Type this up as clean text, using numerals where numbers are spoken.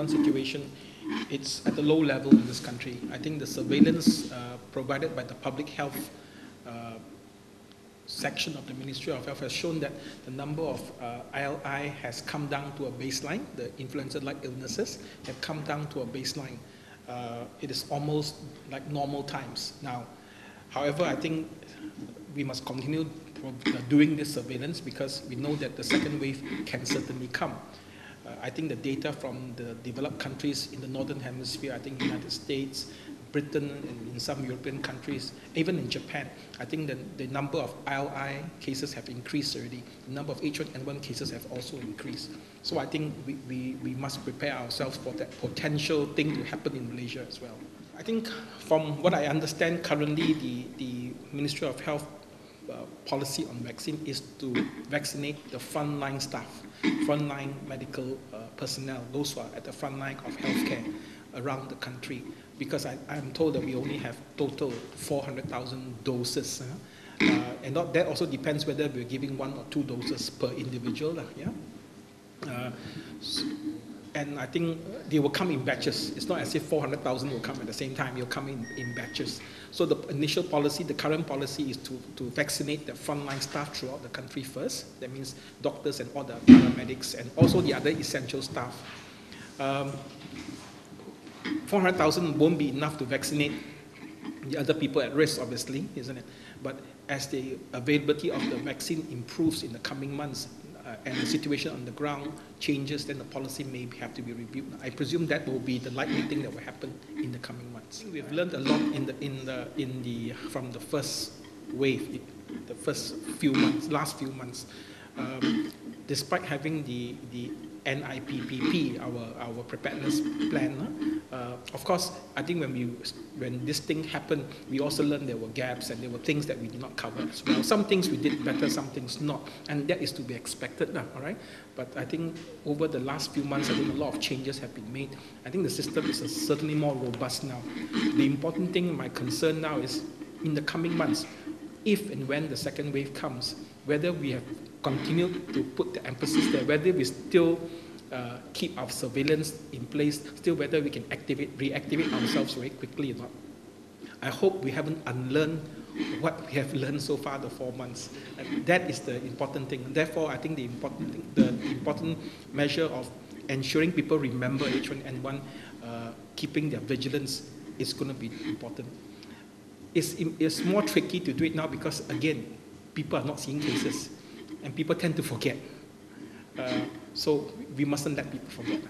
H1N1 situation, it's at a low level in this country. I think the surveillance provided by the public health section of the Ministry of Health has shown that the number of ILI has come down to a baseline. The influenza-like illnesses have come down to a baseline. It is almost like normal times now. However, I think we must continue doing this surveillance because we know that the second wave can certainly come. I think the data from the developed countries in the Northern Hemisphere, I think United States, Britain, and in some European countries, even in Japan, I think the number of ILI cases have increased already. The number of H1N1 cases have also increased. So I think we must prepare ourselves for that potential thing to happen in Malaysia as well. I think from what I understand currently, the Ministry of Health policy on vaccine is to vaccinate the frontline staff, frontline medical personnel, those who are at the front line of healthcare around the country. Because I'm told that we only have total 400,000 doses. And that also depends whether we're giving 1 or 2 doses per individual. And I think they will come in batches. It's not as if 400,000 will come at the same time. You'll come in batches. So the initial policy, the current policy is to vaccinate the frontline staff throughout the country first. That means doctors and all the paramedics and also the other essential staff. 400,000 won't be enough to vaccinate the other people at risk, obviously, isn't it? But as the availability of the vaccine improves in the coming months and the situation on the ground changes, then the policy may have to be reviewed. I presume that will be the likely thing that will happen in the coming months. We've learned a lot from the first wave, the first few months, last few months. Despite having the NIPPP, our preparedness plan, of course, I think when this thing happened, we also learned there were gaps and there were things that we did not cover as well. Some things we did better, some things not, and that is to be expected now, all right? But I think over the last few months, I think a lot of changes have been made. I think the system is certainly more robust now. The important thing, my concern now is in the coming months, if and when the second wave comes, whether we have continued to put the emphasis there, whether we still keep our surveillance in place, still whether we can reactivate ourselves very quickly or not. I hope we haven't unlearned what we have learned so far the 4 months. And that is the important thing. Therefore, I think the important measure of ensuring people remember H1N1, keeping their vigilance is going to be important. It's more tricky to do it now because, again, people are not seeing cases and people tend to forget. So we mustn't let people forget.